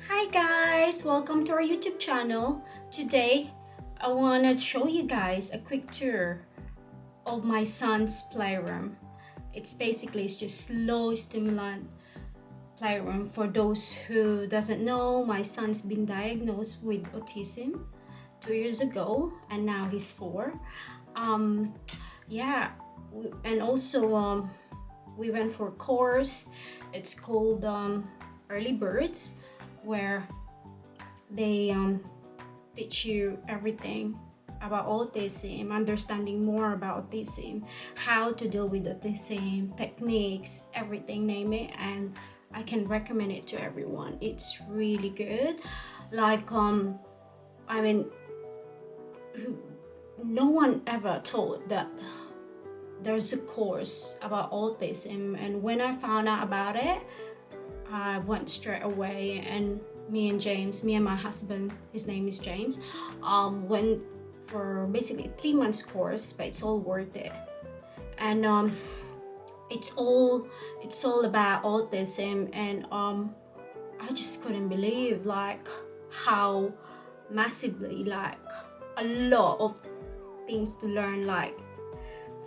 Hi guys, welcome to our YouTube channel. Today, I want to show you guys a quick tour of my son's playroom. It's just slow stimulant playroom. For those who doesn't know, my son's been diagnosed with autism 2 years ago, and now he's 4. Um, yeah, and also we went for a course. It's called Early Birds, where they teach you everything about autism, understanding more about autism, how to deal with autism, techniques, everything, name it, and I can recommend it to everyone. It's really good. Like I mean, no one ever told that there's a course about autism, and when I found out about it, I went straight away, and me and my husband, his name is James, went for basically a 3 months course, but it's all worth it. And it's all about autism, and I just couldn't believe like how massively, like a lot of things to learn, like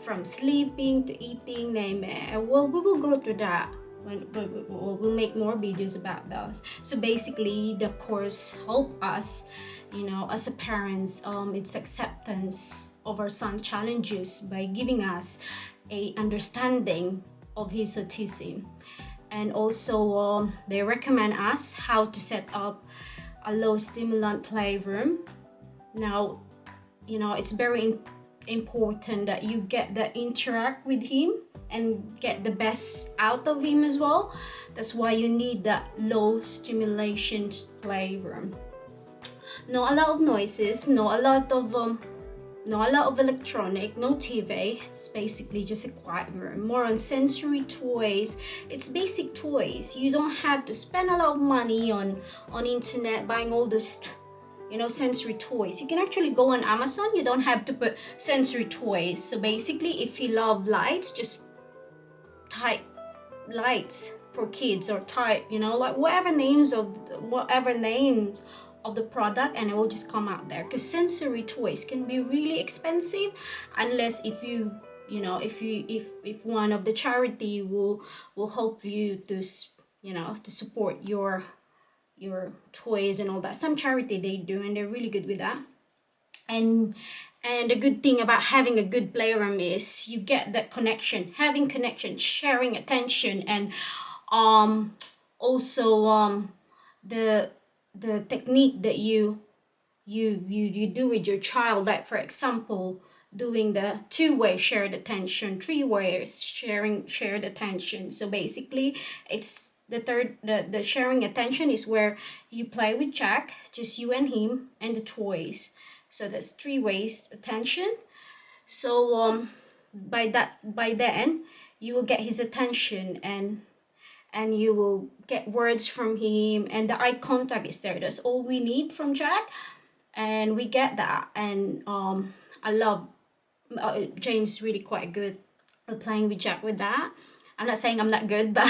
from sleeping to eating, name it. Well, we will go through that when we'll make more videos about those. So basically, the course help us, as a parents, it's acceptance of our son's challenges by giving us a understanding of his autism, and also they recommend us how to set up a low stimulant playroom. Now, it's very important that you get the interact with him and get the best out of him as well. That's why you need that low stimulation playroom. No a lot of noises, no a lot of electronic, no TV. It's basically just a quiet room, more on sensory toys. It's basic toys. You don't have to spend a lot of money on internet buying all this sensory toys. You can actually go on Amazon. You don't have to put sensory toys. So basically, if you love lights, just type lights for kids, or type like whatever names of the product, and it will just come out there. Because sensory toys can be really expensive, unless if you if one of the charity will help you to to support your toys and all that. Some charity they do, and they're really good with that. And the good thing about having a good playroom is you get that connection, having connection, sharing attention, and also the technique that you do with your child, like for example doing the two-way shared attention, three-way shared attention. So basically it's the sharing attention is where you play with Jack, just you and him and the toys. So that's 3 ways attention. So by then you will get his attention, and you will get words from him, and the eye contact is there. That's all we need from Jack, and we get that. And I love James, really quite good at playing with Jack with that. I'm not saying I'm not good, but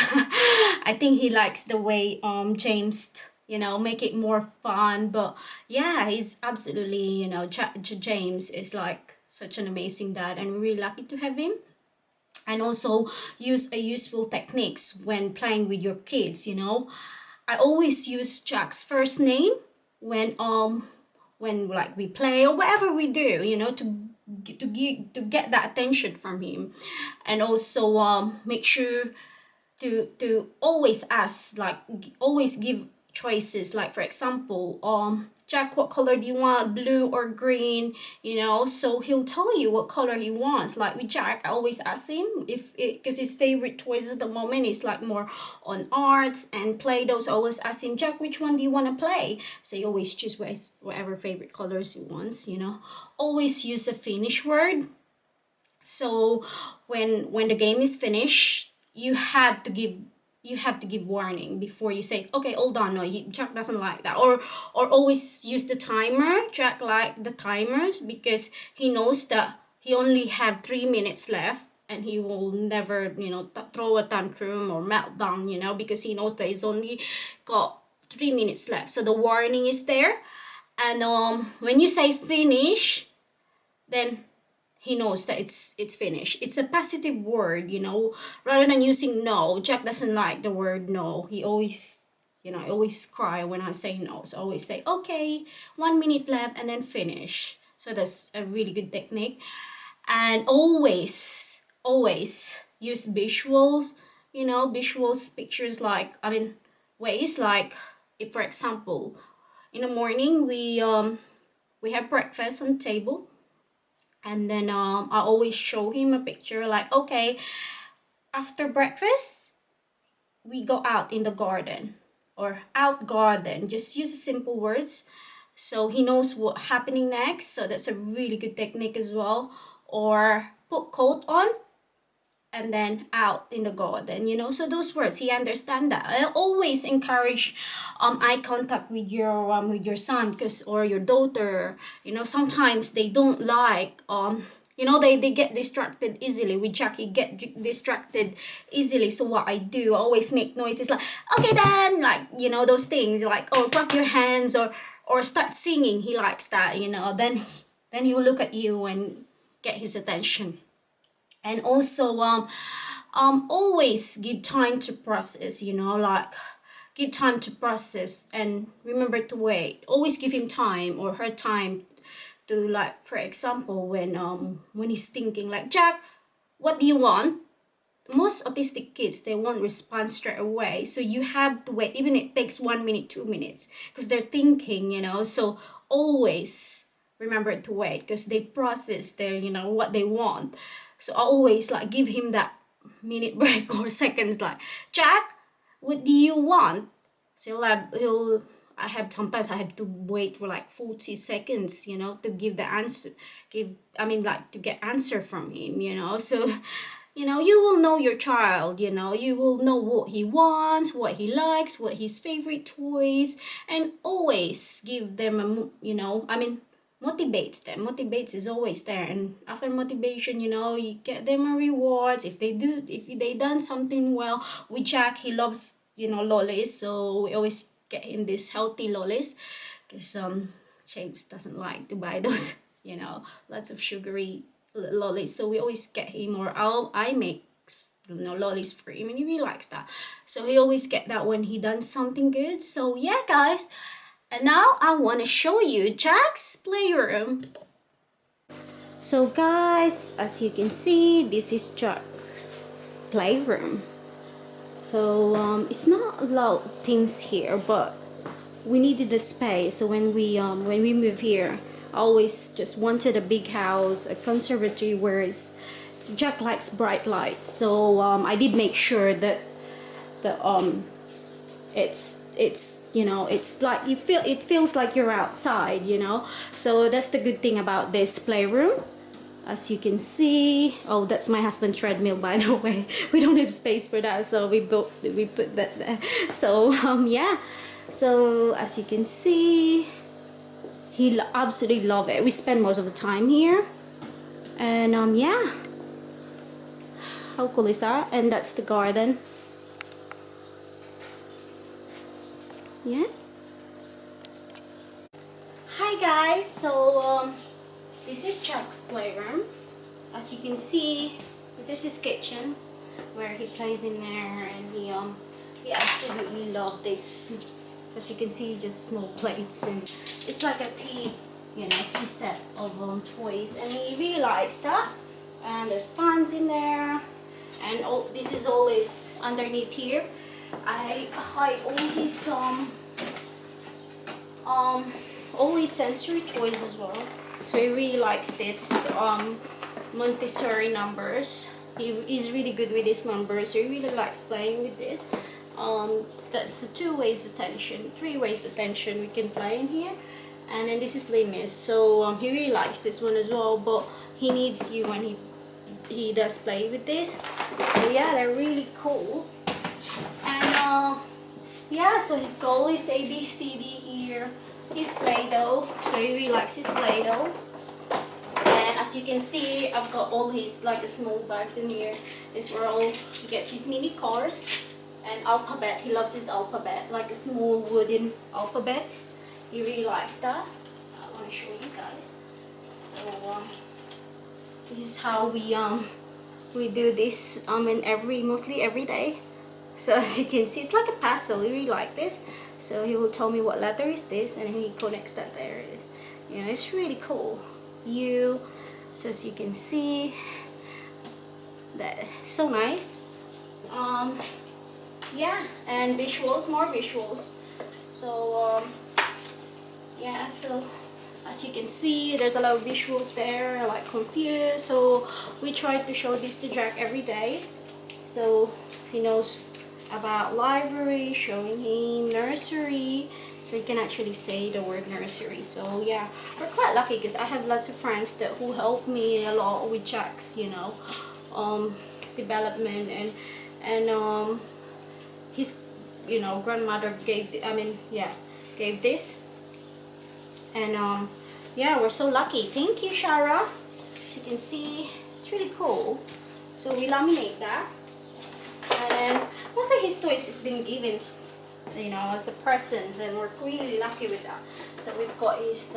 I think he likes the way James make it more fun. But yeah, he's absolutely, James is like such an amazing dad, and we're really lucky to have him. And also use a useful techniques when playing with your kids. I always use Jack's first name when like we play or whatever we do, to get that attention from him. And also make sure to always ask, like always give choices. Like for example, Jack, what color do you want, blue or green? So he'll tell you what color he wants. Like with Jack, I always ask him if it, because his favorite toys at the moment is like more on arts and Play-Doh. So I always ask him, Jack, which one do you want to play? So he always choose whatever favorite colors he wants. Always use a finish word. So when the game is finished, you have to give warning before you say, okay, hold on, no, Jack doesn't like that. Or always use the timer. Jack like the timers because he knows that he only have 3 minutes left, and he will never throw a tantrum or meltdown, because he knows that he's only got 3 minutes left. So the warning is there. And when you say finish, then he knows that it's finished. It's a positive word, you know, rather than using no. Jack doesn't like the word no. He always, you know, I always cry when I say no. So I always say, okay, 1 minute left, and then finish. So that's a really good technique. And always use visuals, you know, visuals, pictures, like, I mean, ways, like, if for example, in the morning we have breakfast on the table, and then I always show him a picture, like, okay, after breakfast we go out in the garden, or out garden. Just use simple words so he knows what's happening next. So that's a really good technique as well. Or put coat on and then out in the garden, you know. So those words, he understand that. I always encourage eye contact with your son, because, or your daughter, you know. Sometimes they don't like you know, they get distracted easily. With Jackie, get distracted easily. So what I do, I always make noises like, okay then, like, you know, those things, like, oh, clap your hands, or start singing. He likes that, you know. Then he will look at you and get his attention. And also always give time to process, you know, like, give time to process, and remember to wait. Always give him time, or her time, to, like, for example, when he's thinking, like, Jack, what do you want? Most autistic kids, they won't respond straight away, so you have to wait, even if it takes 1 minute, 2 minutes, because they're thinking, you know. So always remember to wait, because they process their, you know, what they want. So I always, like, give him that minute break or seconds, like, Jack, what do you want? So sometimes I have to wait for like 40 seconds, you know, to give the answer, to get answer from him, you know. So, you know, you will know your child, you know, you will know what he wants, what he likes, what his favorite toys, and always give them motivates them. Motivates is always there. And after motivation, you know, you get them a rewards if they done something well. With Jack, he loves, you know, lollies, so we always get him this healthy lollies, because James doesn't like to buy those, you know, lots of sugary lollies. So we always get him, or I make, you know, lollies for him, and he really likes that. So he always get that when he done something good. So yeah, guys. And now I want to show you Jack's playroom. So guys, as you can see, this is Jack's playroom. So it's not a lot of things here, but we needed the space. So when we moved here, I always just wanted a big house, a conservatory, where Jack likes bright lights. So I did make sure that it's you know, it's like it feels like you're outside, you know. So that's the good thing about this playroom. As you can see, oh, that's my husband's treadmill, by the way. We don't have space for that, so we put that there. So yeah, so as you can see, he absolutely love it. We spend most of the time here, and yeah, how cool is that? And that's the garden. Yeah. Hi guys, so this is Jack's playroom. As you can see, this is his kitchen, where he plays in there, and he absolutely loves this. As you can see, just small plates, and it's like a tea set of toys, and he really likes that. And there's pans in there, and this is always underneath here. I hide all these sensory toys as well. So he really likes this Montessori numbers. He's really good with these numbers. So he really likes playing with this. That's 2 ways attention, 3 ways attention we can play in here. And then this is limits. So he really likes this one as well, but he needs you when he does play with this. So yeah, they're really cool. And yeah, so his goal is A, B, C, D here. His Play-Doh, so he really likes his Play-Doh. And as you can see, I've got all his like small bags in here. This is where he gets his mini cars. And alphabet, he loves his alphabet, like a small wooden alphabet. He really likes that. I want to show you guys. So this is how we do this in mostly every day. So as you can see, it's like a puzzle. He really like this. So he will tell me what letter is this, and he connects that there. You know, it's really cool. U. So as you can see, that so nice. Yeah, and visuals, more visuals. So yeah, so as you can see, there's a lot of visuals there, like confused. So we try to show this to Jack every day, so he knows about library, showing him nursery, so he can actually say the word nursery. So yeah, we're quite lucky because I have lots of friends that who help me a lot with Jack's, you know, development, and his, you know, grandmother gave gave this, and yeah, we're so lucky. Thank you, Shara. As you can see, it's really cool. So we laminate that, and mostly his toys has been given, you know, as a present, and we're really lucky with that. So we've got his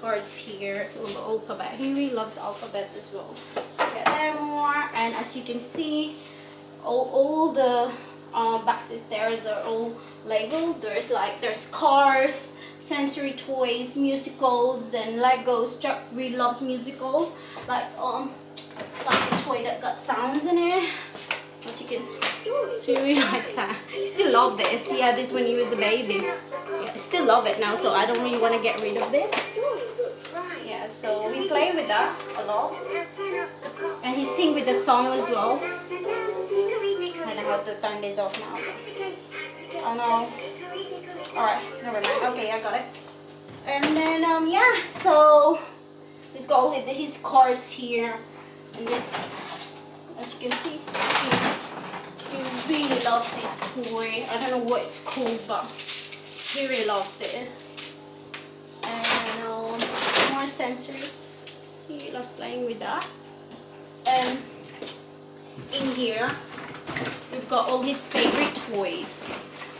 cards here. So the alphabet, he really loves alphabet as well. So get there more, and as you can see, all the boxes there are all labeled. There's cars, sensory toys, musicals, and Legos. Jack really loves musical, like a toy that got sounds in it. As you can, so he really likes that. He still loves this. He had this when he was a baby. Yeah, I still love it now, so I don't really want to get rid of this. Yeah, so we play with that a lot, and he sing with the song as well. I don't know how to turn this off now. Oh no. Alright, never mind. Okay, I got it. And then yeah, so he's got all his cars here, and this, as you can see, he really loves this toy. I don't know what it's called, but he really loves it. And more sensory. He loves playing with that. And in here, we've got all his favorite toys.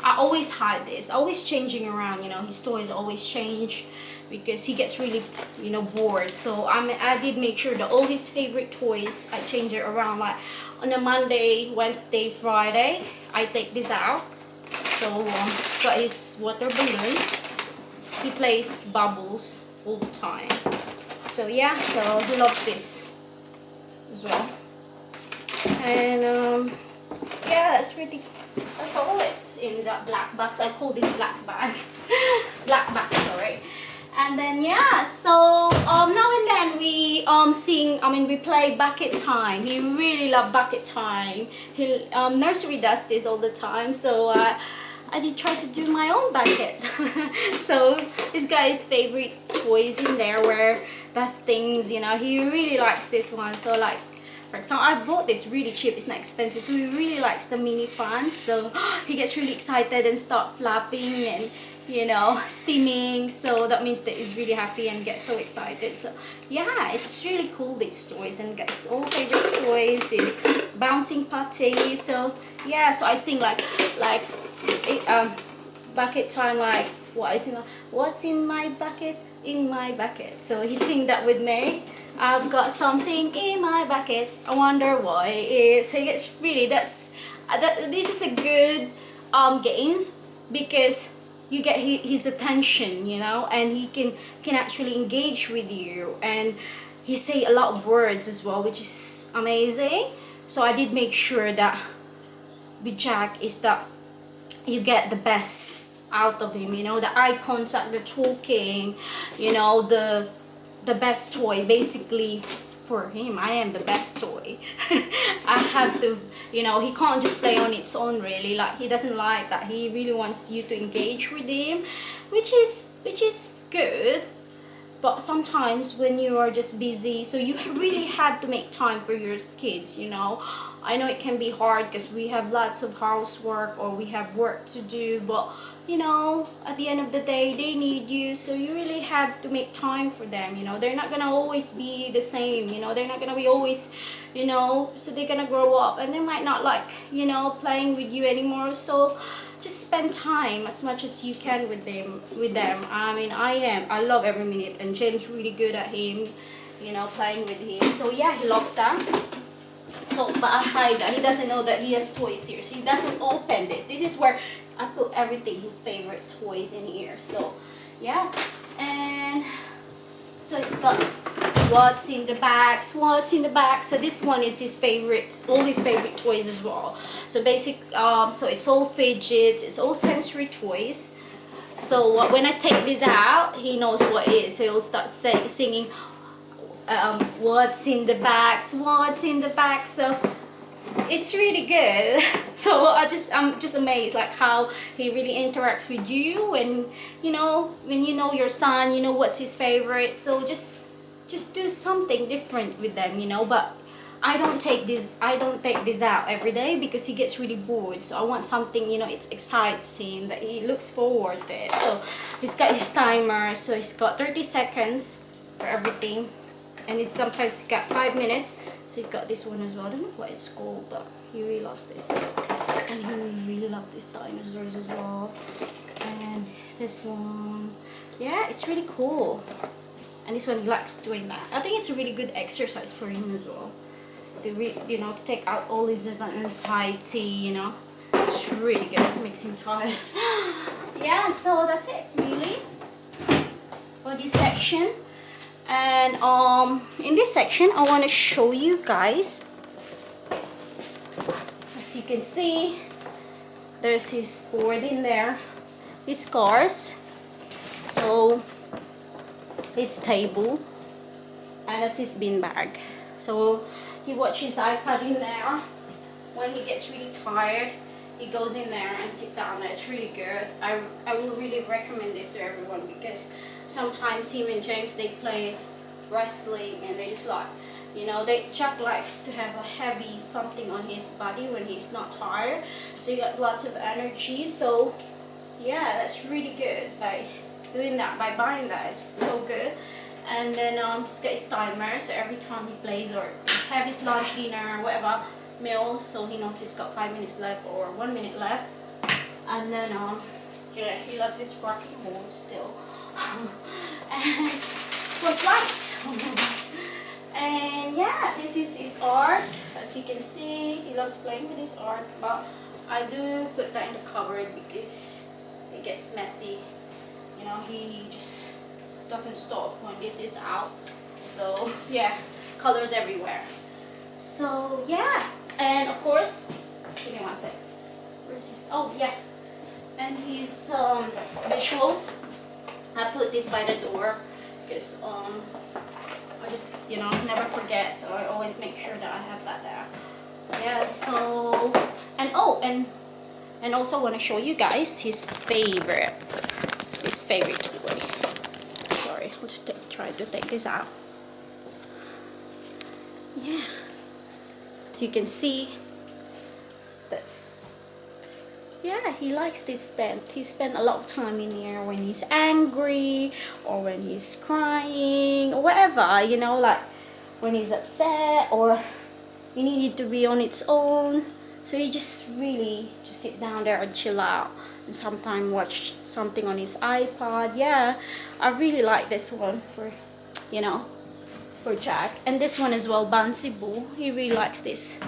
I always hide this, always changing around, you know, his toys always change because he gets really, you know, bored. So I did make sure that all his favorite toys, I change it around. Like on a Monday, Wednesday, Friday, I take this out. So he's got his water balloon. He plays bubbles all the time. So yeah, so he loves this as well. And yeah, that's all it in that black box. I call this black bag. Black bag, sorry. And then yeah, so now and then we we play bucket time. He really loves bucket time. He nursery does this all the time, so I did try to do my own bucket. So this guy's favorite toys in there where does things, you know, he really likes this one. So like, for example, I bought this really cheap, it's not expensive, so he really likes the mini fans. So he gets really excited and start flapping and, you know, steaming. So that means that he's really happy and gets so excited. So yeah, it's really cool, these toys. And guys, all favorite toys is bouncing party. So yeah, so I sing like bucket time, like what's in my bucket, in my bucket. So he sing that with me. I've got something in my bucket, I wonder why it is. So he gets really, this is a good games because you get his attention, you know, and he can actually engage with you, and he say a lot of words as well, which is amazing. So I did make sure that with Jack is that you get the best out of him, you know, the eye contact, the talking, you know, the best toy. Basically for him, I am the best toy. I have to, you know, he can't just play on its own really. Like, he doesn't like that. He really wants you to engage with him, which is good. But sometimes when you are just busy, so you really have to make time for your kids, you know. I know it can be hard because we have lots of housework or we have work to do, but you know, at the end of the day, they need you, so you really have to make time for them. You know, they're not gonna always be the same, you know, they're not gonna be always, you know, so they're gonna grow up and they might not like, you know, playing with you anymore. So just spend time as much as you can with them. I mean, I love every minute, and James really good at him, you know, playing with him. So yeah, he loves that. So, but I hide that. He doesn't know that he has toys here. So he doesn't open this. This is where I put everything, his favorite toys in here. So, yeah. And so it's got what's in the bags, what's in the bag. So this one is his favorite, all his favorite toys as well. So so it's all fidgets, it's all sensory toys. So when I take this out, he knows what it is. So he'll start singing, what's in the bags, what's in the bag. So it's really good. So I'm just amazed like how he really interacts with you, and you know, when you know your son, you know what's his favorite. So just do something different with them, you know. But I don't take this out every day because he gets really bored. So I want something, you know, it excites him, that he looks forward to it. So he's got his timer, so he's got 30 seconds for everything. And it's sometimes got 5 minutes. So he got this one as well. I don't know what it's called, but he really loves this one. And he really loves these dinosaurs as well. And this one, yeah, it's really cool. And this one, he likes doing that. I think it's a really good exercise for him as well. You know, to take out all his anxiety, you know. It's really good. It makes him tired. Yeah, so that's it really for this section. And in this section, I want to show you guys. As you can see, there's his board in there, his cars, so his table, and that's his bin bag. So he watches iPad in there. When he gets really tired, he goes in there and sit down there. It's really good. I will really recommend this to everyone, because sometimes him and James, they play wrestling and they just like, you know, Jack likes to have a heavy something on his body when he's not tired, so he got lots of energy. So yeah, that's really good by doing that, by buying that. It's so good. And then he's got his timer, so every time he plays or have his lunch, dinner, whatever meal, so he knows he's got 5 minutes left or 1 minute left. And then yeah, he loves his rocking horse still. And was lights. And yeah, this is his art. As you can see, he loves playing with his art, but I do put that in the cupboard because it gets messy. You know, he just doesn't stop when this is out. So yeah, colors everywhere. So yeah, and of course, give me one sec. Where's his? Oh yeah, and his visuals. I put this by the door because I just, you know, never forget. So I always make sure that I have that there. Yeah. So and also want to show you guys his favorite toy. Sorry, I'll just try to take this out. Yeah. As you can see, yeah, he likes this tent. He spent a lot of time in here when he's angry or when he's crying or whatever, you know, like when he's upset or he needed to be on its own. So he just really just sit down there and chill out, and sometimes watch something on his iPad. Yeah, I really like this one for, you know, for Jack. And this one as well, Bouncy Boo. He really likes this.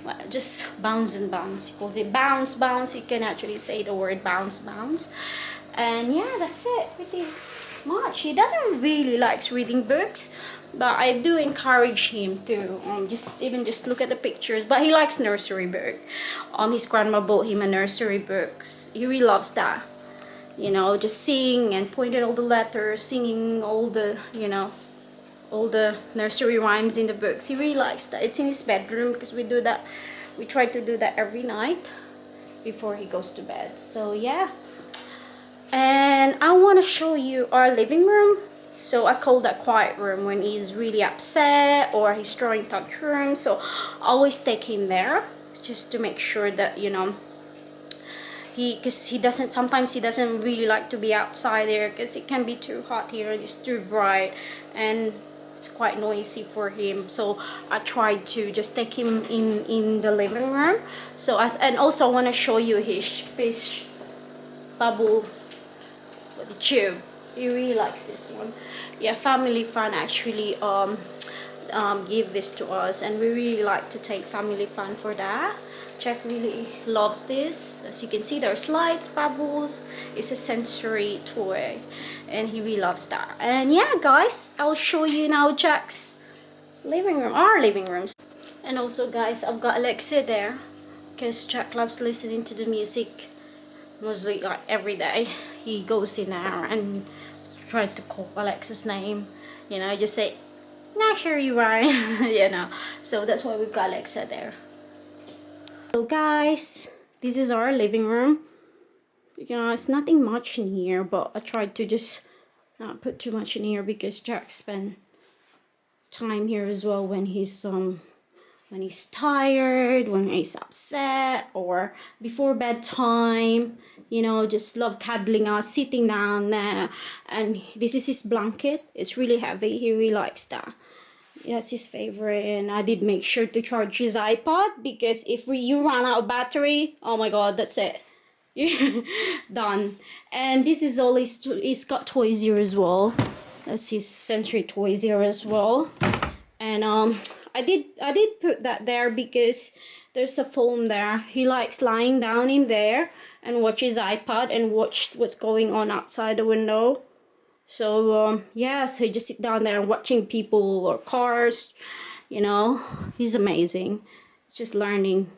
Well, just bounce and bounce. He calls it bounce, bounce. He can actually say the word bounce, bounce. And yeah, that's it. Pretty much. He doesn't really like reading books, but I do encourage him to just look at the pictures. But he likes nursery book. His grandma bought him a nursery books. He really loves that. You know, just sing and point at all the letters, singing all the, you know, all the nursery rhymes in the books. He really likes that. It's in his bedroom because we do that. We try to do that every night before he goes to bed. So yeah. And I want to show you our living room. So I call that quiet room when he's really upset or he's throwing tantrums. So I always take him there just to make sure that, you know, because he doesn't, sometimes he doesn't really like to be outside there because it can be too hot here and it's too bright and it's quite noisy for him. So I tried to just take him in the living room. So and also I want to show you his fish bubble, the tube. He really likes this one. Yeah, family fun actually give this to us, and we really like to take family fun for that. Jack really loves this. As you can see, there's lights, bubbles. It's a sensory toy and he really loves that. And yeah guys, I'll show you now Jack's living room, our living rooms. And also guys, I've got Alexa there because Jack loves listening to the music mostly like every day. He goes in there and try to call Alexa's name, you know, just say nursery rhymes, you know. So that's why we've got Alexa there. So guys, this is our living room. You know, it's nothing much in here, but I tried to just not put too much in here because Jack spent time here as well when he's tired, when he's upset, or before bedtime. You know, just love cuddling us, sitting down there. And this is his blanket. It's really heavy. He really likes that. That's his favorite. And I did make sure to charge his iPod because if you run out of battery, oh my god, that's it. Done. And this is all he's got toys here as well. That's his sensory toys here as well. And I did put that there because there's a phone there. He likes lying down in there and watch his iPad and watch what's going on outside the window. So yeah, so he just sit down there watching people or cars, you know. He's amazing. It's just learning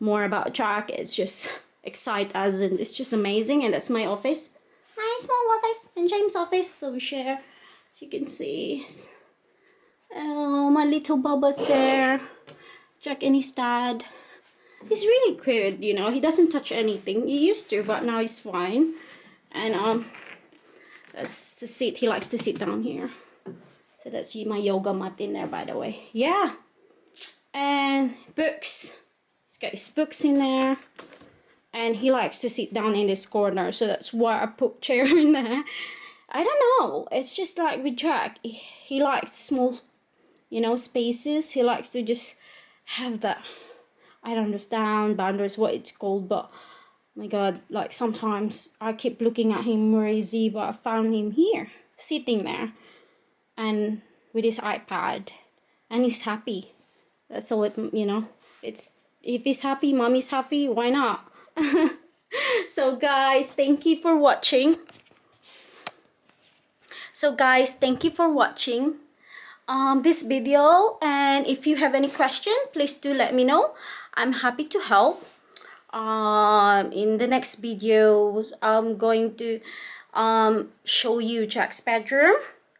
more about Jack. It's just excite us and it's just amazing. And that's my office, my small office, and James' office, so we share, as you can see. Oh, my little Bubba's there. Jack and his dad. He's really good, you know. He doesn't touch anything. He used to, but now he's fine. And that's the seat. He likes to sit down here. So that's my yoga mat in there, by the way. Yeah. And books. He's got his books in there. And he likes to sit down in this corner, so that's why I put chair in there. I don't know. It's just like with Jack. He likes small, you know, spaces. He likes to just have that. I don't understand boundaries, what it's called, but my god, like sometimes I keep looking at him, where is he? But I found him here, sitting there, and with his iPad, and he's happy. That's all it, you know. It's, if he's happy, mommy's happy, why not? So guys, thank you for watching. This video, and if you have any question, please do let me know. I'm happy to help. In the next video, I'm going to show you Jack's bedroom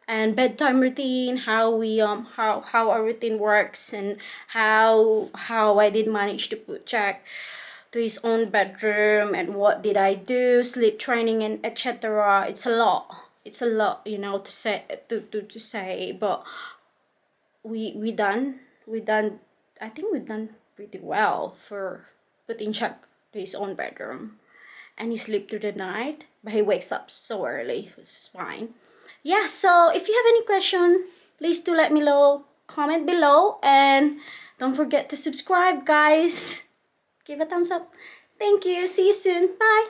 and bedtime routine, how we how our routine works, and how I did manage to put Jack to his own bedroom, and what did I do, sleep training, and etc. It's a lot, you know, to say, to say, but we done I think we've done pretty well for putting Chuck to his own bedroom, and he sleep through the night, but he wakes up so early, which is fine. Yeah, so if you have any question, please do let me know, comment below, and don't forget to subscribe, guys. Give a thumbs up. Thank you. See you soon. Bye.